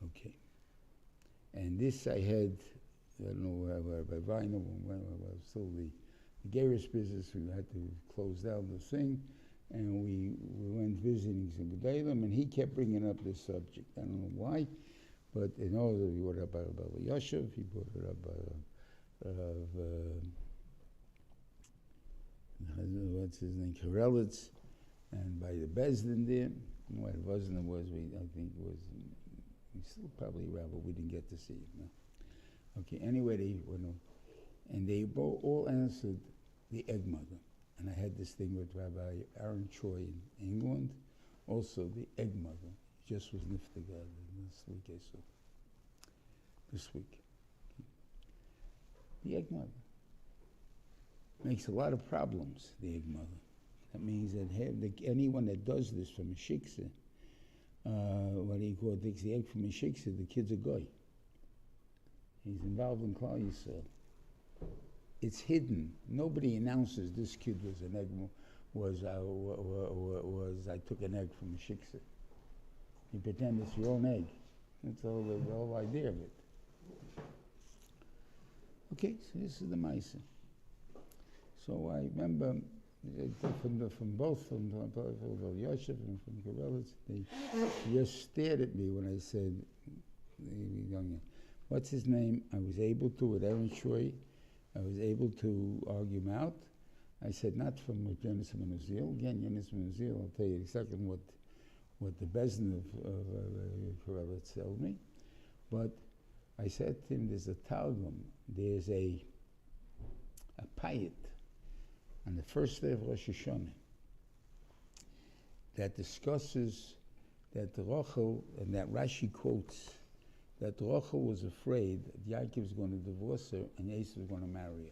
Okay. And this I had, I don't know where by Vinyl, when I was still the Garish business, we had to close down the thing, and we went visiting some Gedalim, and he kept bringing up this subject. I don't know why, but in all he brought it up by Yoshev, he brought it up by what's his name, Karelitz, and by the Bezdin there. What it wasn't, I think it was, he's still probably around, but we didn't get to see him. No. Okay, anyway, they went on, and they all answered the egg mother. And I had this thing with Rabbi Aaron Choi in England, also the egg mother. He just was niftigad this week, I saw. This week. The egg mother makes a lot of problems, the egg mother. That means that anyone that does this from a shiksa, what do you call it, takes the egg from a shiksa, the kid's a goy. He's involved in Klal Yisrael. It's hidden. Nobody announces this kid was an egg, I took an egg from a shiksa. You pretend it's your own egg. That's the whole idea of it. Okay, so this is the Maisa. So I remember from both Yoshev and from Karelitz, they just stared at me when I said, what's his name? I was able to, with Aaron Choi, I was able to argue him out. I said, not from Yonason ben Uziel. Again, Yonason ben Uziel, I'll tell you in a second what the Bezdin of Karelitz told me. But I said to him, there's a Targum, there's a payet on the first day of Rosh Hashanah, that discusses that Rachel, and that Rashi quotes, that Rachel was afraid that Yaakov was going to divorce her and Esau was going to marry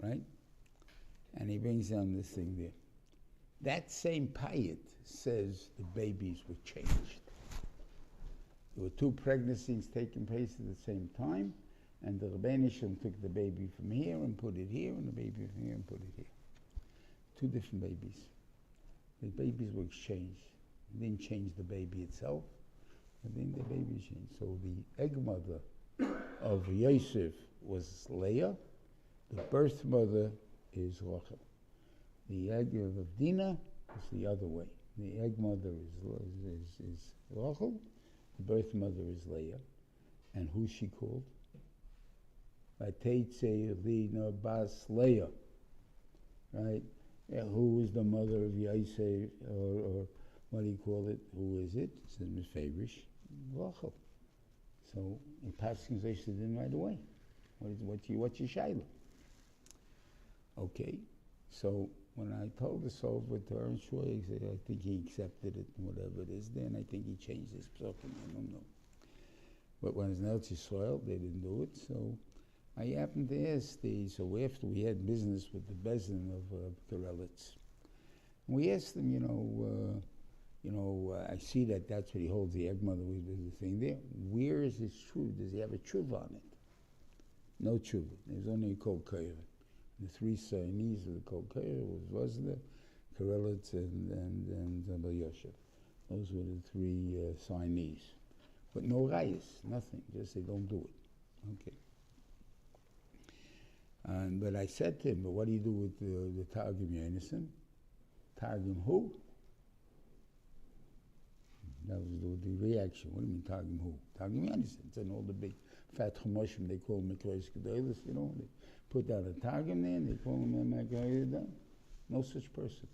her. Right? And he brings down this thing there. That same Payat says the babies were changed. There were two pregnancies taking place at the same time, and the Rebbeinu Shem took the baby from here and put it here, and the baby from here and put it here. Two different babies. The babies were exchanged. It didn't change the baby itself, but then the baby changed. So the egg mother of Yosef was Leah. The birth mother is Rachel. The egg of Dinah is the other way. The egg mother is Rachel. The birth mother is Leah. And who's she called? Vayatzei Lina Bas Leah. Right? Who is the mother of Yosef, or what do you call it? Who is it? It says Mefarish, Rachel. So in passing they said in right away. What's your shaila? Okay, so when I told this over to Aaron Shul, I think he accepted it, whatever it is. Then I think he changed his psukim. I don't know. But when it's Eretz Yisrael, they didn't do it. So I happened to ask so after we had business with the Bezin of Karelitz, we asked them, I see that that's what he holds, the egg mother was the thing there. Where is his truth? Does he have a truth on it? No truth. There's only a kol kair. The three signees of the kol kair was Vazda, Karelitz, and Yosef. Those were the three signees. But no rayas, nothing. Just they don't do it. Okay. But I said to him, but what do you do with the Targum Yonason? Targum who? That was the reaction. What do you mean Targum who? Targum Yonason. It's in all the big fat chumoshim, they call them Mikrois Gedolos, they put down a Targum there and they call them Mikrois. No such person.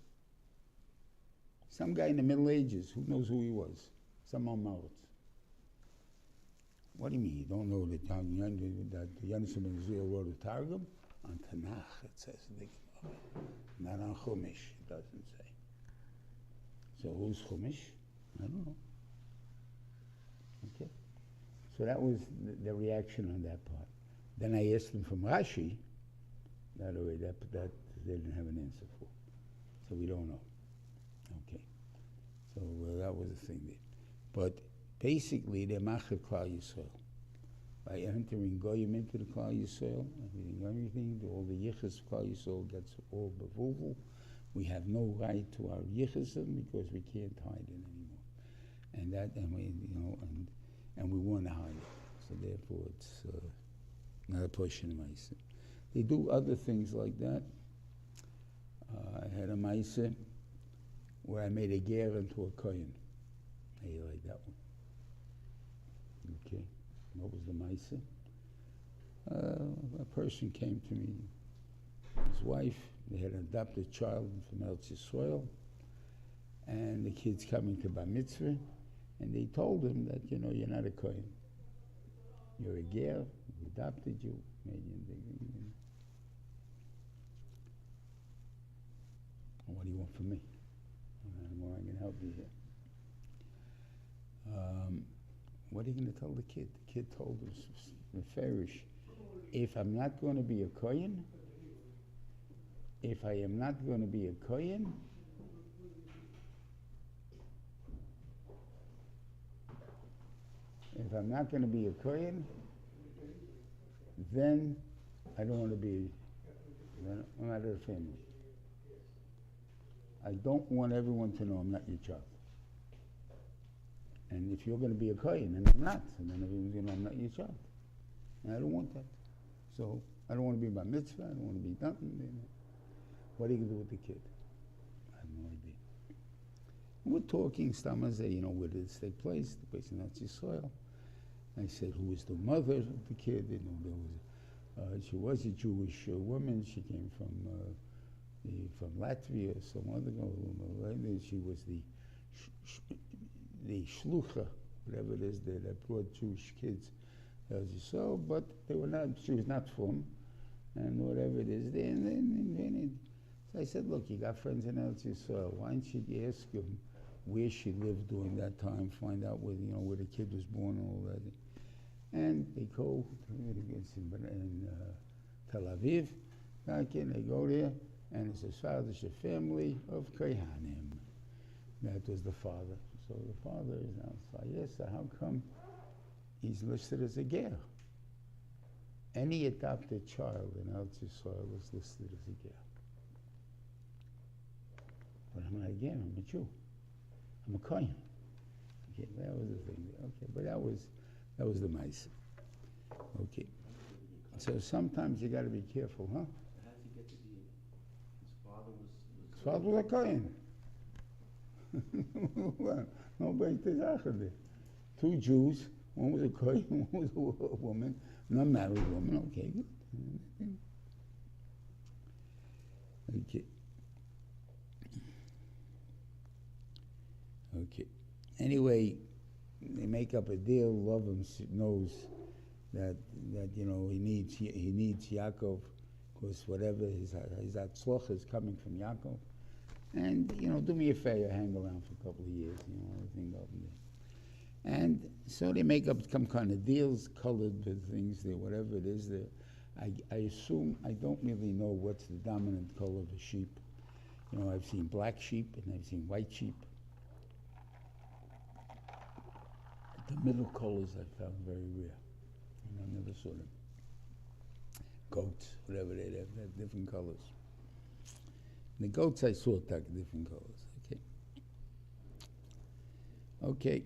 Some guy in the Middle Ages, who knows who he was? Some Amaretz. What do you mean? You don't know that the Yonason ben Israel wrote a Targum? On Tanakh, it says, not on Chumash, it doesn't say. So who's Chumash? I don't know. Okay. So that was the reaction on that part. Then I asked them from Rashi, that they didn't have an answer for. So we don't know. Okay. So that was the thing there. But basically, they're Machav Klal Yisrael. By entering Goyim into the Klal Yisrael, everything, all the Yichus of Klal Yisrael gets all bevuvel. We have no right to our Yichusim because we can't hide it anymore. And we want to hide it. So therefore it's not a portion of Maisa. They do other things like that. I had a Maisa where I made a ger into a kohen. How you like that one? Okay. What was the Maisa? A person came to me, his wife, they had an adopted child from Eretz Yisrael, and the kid's coming to Bar Mitzvah, and they told him that, you're not a Kohen. You're a ger, we adopted you, made you. What do you want from me? How am I going to help you here? What are you going to tell the kid? The kid told him, Mefarish, if I'm not going to be a Kohen, if I am not going to be a Kohen, if I'm not going to be a Kohen, then I don't want to be, I'm out of the family. I don't want everyone to know I'm not your child. And if you're going to be a Kohen, and I'm not, and then everyone's going to know I'm not your child. And I don't want that. So I don't want to be Bar Mitzvah, I don't want to be nothing. What are you going to do with the kid? I have no idea. We're talking, Stamazeh, where did this take place? The place in Eretz Yisrael. I said, who was the mother of the kid? She was a Jewish woman. She came from Latvia, some other woman. She was the shlucha, whatever it is, that brought Jewish kids as so, but they were not. She was not from, and whatever it is, So I said, look, you got friends in Eretz Yisrael. Why don't you ask him where she lived during that time, find out where, where the kid was born and all that. And they go in Tel Aviv, they go there, and it's his father's family of Kohanim. That was the father. So the father is now, yes, so how come he's listed as a ger? Any adopted child in Eretz Yisrael is listed as a ger. But I'm not a ger, I'm a Jew. I'm a Kohen. Okay, that was the thing. Okay, but that was the mice. Okay. So sometimes you got to be careful, huh? How did he get to be? His Father was a Kohen. Well, no break the Sache there. Two Jews, one was a Kohen, one was a woman, not married woman. Okay, good. Okay. Okay. Anyway, they make up a deal. Reuven knows that he needs Yaakov, because whatever his atzloch is coming from Yaakov. And do me a favor, hang around for a couple of years, everything up there. And so they make up some kind of deals, colored things there, whatever it is there. I assume, I don't really know what's the dominant color of a sheep. I've seen black sheep and I've seen white sheep. The middle colors I found very rare. I never saw them. Goats, whatever they have different colors. The goats I saw different colors. Okay. Okay.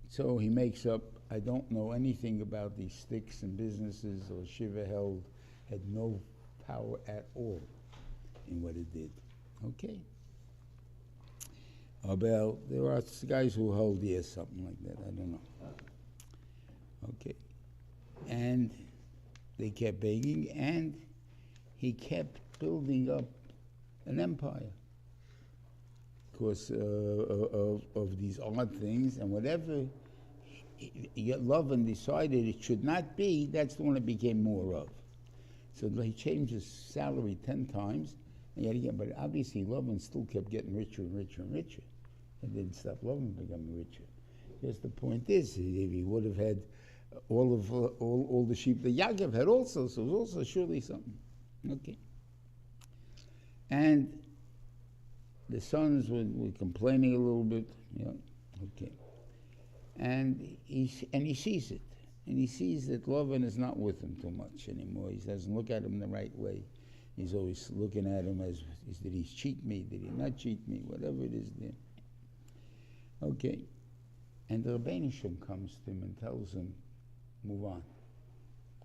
So he makes up. I don't know anything about these sticks and businesses or Shiva held. Had no power at all in what it did. Okay. Well, there are guys who hold yes, something like that. I don't know. Okay. And they kept begging, and he kept building up an empire because of these odd things, and whatever Reuven decided it should not be, that's the one it became more of. So he changed his salary 10 times, and yet again, but obviously Reuven still kept getting richer and richer and richer. It didn't stop Reuven becoming richer. Because the point is, if he would have had all the sheep that Ya'akov had also, so it was also surely something. Okay. And the sons were complaining a little bit, okay. And he sees it. And he sees that Reuven is not with him too much anymore. He doesn't look at him the right way. He's always looking at him as, did he cheat me? Did he not cheat me? Whatever it is there. Okay. And the Rebbeinu Shem comes to him and tells him, move on.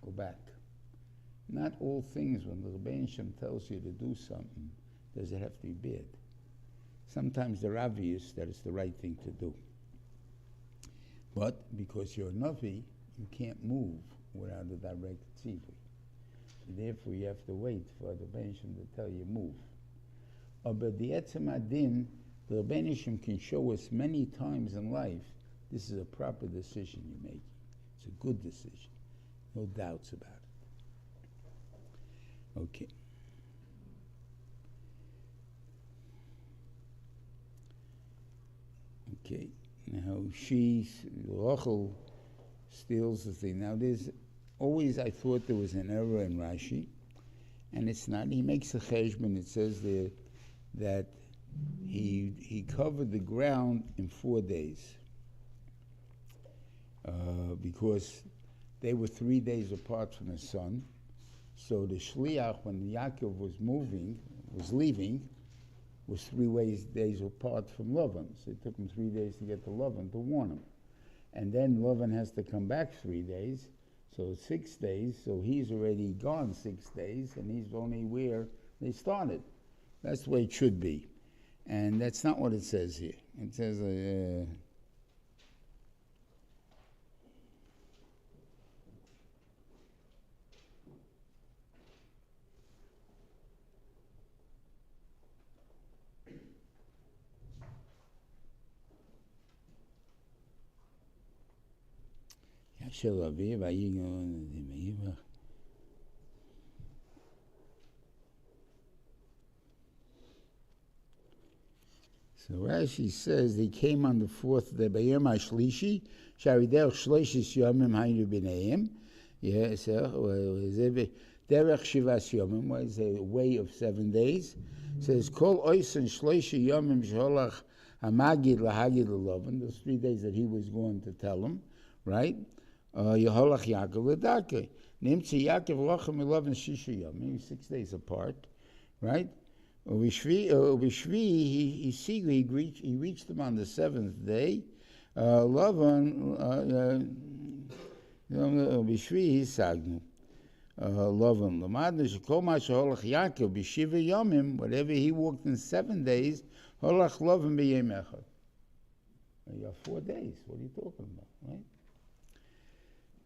Go back. Not all things, when the Rebbeinu Shem tells you to do something, does it have to be bad. Sometimes they're obvious that it's the right thing to do. But because you're a Navi, you can't move without a direct tzivui. So therefore you have to wait for the Rebbeinu Shem to tell you move. But the Etzem Adin, the Rebbeinu Shem can show us many times in life, this is a proper decision you're making. It's a good decision. No doubts about it. Okay. Okay. Now Rachel steals the thing. Now there's always, I thought there was an error in Rashi, and it's not. He makes a cheshbon. It says there that he covered the ground in 4 days. Because they were 3 days apart from the sun. So the shliach, when Yaakov was leaving, was 3 days apart from Reuven. So it took him 3 days to get to Reuven to warn him. And then Reuven has to come back 3 days, so 6 days. So he's already gone 6 days, and he's only where they started. That's the way it should be. And that's not what it says here. It says... של אביו, So Rashi says they came on the fourth day. Bayom HaShlishi, Sharidech Shloshis Yomim Haynu B'neiim. Yeah, so Derech Shivas Yomim was a way of 7 days. It says Kol Oisen Shloshi Yomim Sholach Hamagid Lahagid L'Lovan. Those 3 days that he was going to tell him, right? Yeholach Yaakov L'Dake. Nimtzi Yaakov Lochem L'Lovan Shisha Yomim. 6 days apart, right? He reached them on the 7th day. Lavan, Bishvi Sagnu. Lavan, Lamadna Shekomash Holach Yaakov Bishiva Yomim, whatever he walked in 7 days, Holach Lavan B'Yem Echad. You got 4 days. What are you talking about, right?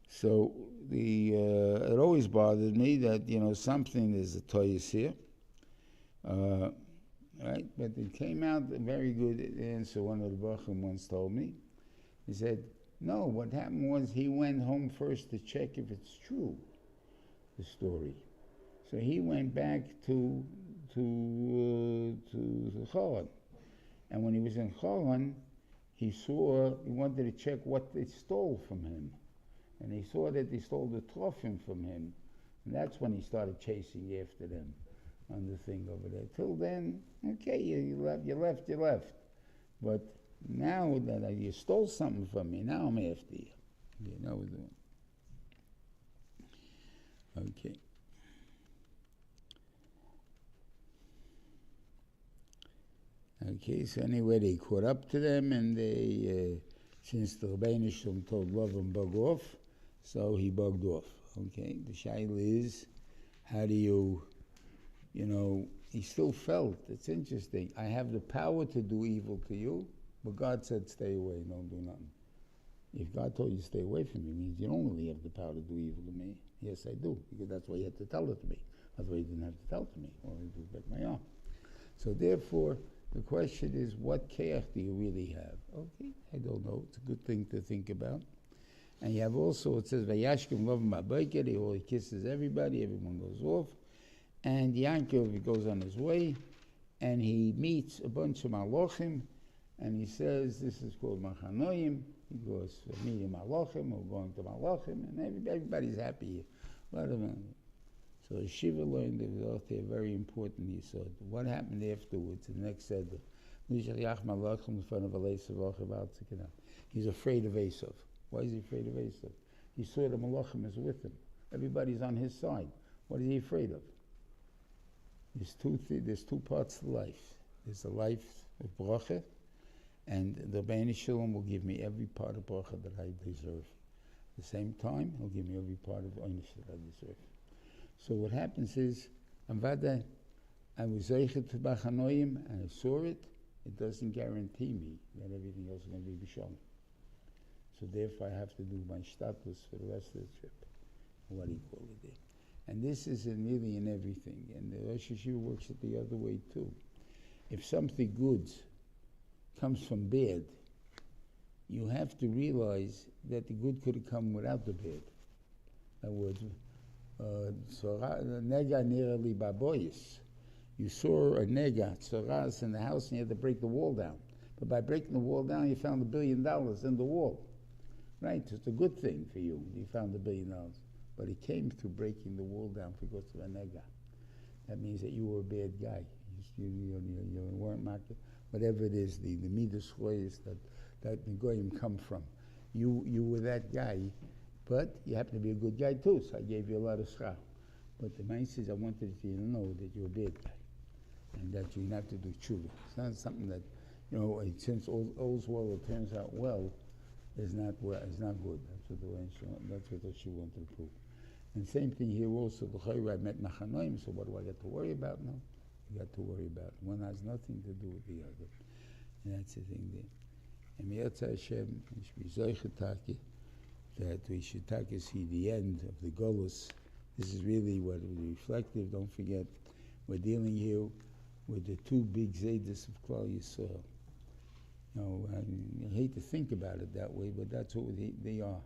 So it always bothered me that something is a toyus here. Right, but it came out a very good answer. One of the Bachim once told me. He said, no, what happened was he went home first to check if it's true, the story. So he went back to Cholan. And when he was in Cholan, he wanted to check what they stole from him. And he saw that they stole the Trophim from him. And that's when he started chasing after them on the thing over there. Till then, okay, you left. But now that you stole something from me, now I'm after you. You know what we're doing. Okay. Okay, so anyway, they caught up to them, and they, since the Rebbeinu Shalom told Lavan bug off, so he bugged off. Okay, the shaila is, how do you he still felt, it's interesting, I have the power to do evil to you, but God said stay away, don't do nothing. If God told you to stay away from me, it means you don't really have the power to do evil to me. Yes, I do, because that's why you had to tell it to me. Otherwise you didn't have to tell it to me, or it would break my arm. So therefore, the question is, what keach do you really have? Okay, I don't know, it's a good thing to think about. And you have also, it says, Vayashkim Lovim Ba'Boker, he kisses everybody, everyone goes off. And Yaakov goes on his way, and he meets a bunch of Malachim, and he says, this is called Machanoim. He goes, meeting Malachim, or going to Malachim, and everybody's happy. A lot of them. So Shiva learned a very important yisod. What happened afterwards, the next Seder? He's afraid of Esav. Why is he afraid of Esav? He saw the Malachim is with him. Everybody's on his side. What is he afraid of? There's two parts to life. There's the life of bracha, and the Rebbeinu Shalom will give me every part of bracha that I deserve. At the same time, he'll give me every part of einish that I deserve. So what happens is, I was zeichet to Bachanoim, and I saw it. It doesn't guarantee me that everything else is going to be b'shalom. So therefore, I have to do my status for the rest of the trip. What do you call it there? And this is nearly in everything. And the Rosh Hashiva works it the other way too. If something good comes from bad, you have to realize that the good could have come without the bad. In other words, nega nearly baboyis. You saw a nega, tzoras, in the house, and you had to break the wall down. But by breaking the wall down, you found $1 billion in the wall. Right? It's a good thing for you. You found $1 billion. But it came through breaking the wall down because of a nega. That means that you were a bad guy. You weren't marked. Whatever it is, the midas choyes that the goyim come from. You were that guy, but you happen to be a good guy too, so I gave you a lot of schar. But the man says, I wanted you to know that you're a bad guy, and that you have to do tshuva. It's not something that, since all's well, it turns out well, is not good. That's what she wanted to prove. And same thing here also, the Chayra, I met Machanoim, so what do I get to worry about now? You got to worry about. One has nothing to do with the other. And that's the thing there. And Vayatzei Hashem, that we should see the end of the Golus. This is really what is reflective. Don't forget, we're dealing here with the two big Zaydas of Klal Yisrael. I hate to think about it that way, but that's what they are.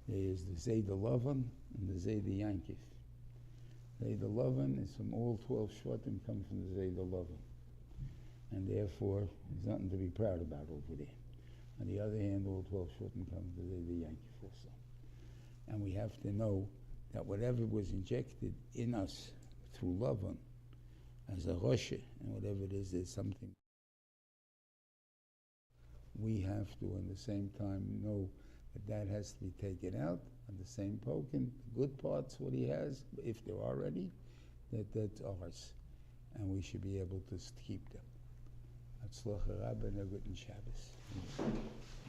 There's the Zayda Lavan and the Zayda Yankiv. Zayda Lavan is from all 12 Shvatim come from the Zayda Lavan. and therefore there's nothing to be proud about over there. On the other hand, all 12 shouldn't come to the Yankee also. And we have to know that whatever was injected in us through Lavan, as a Rosh, and whatever it is, there's something. We have to, at the same time, know that that has to be taken out. On the same token, the good parts, what he has, if there are any, that's ours. And we should be able to keep them. Hatzlacha Rabba and a good Shabbos.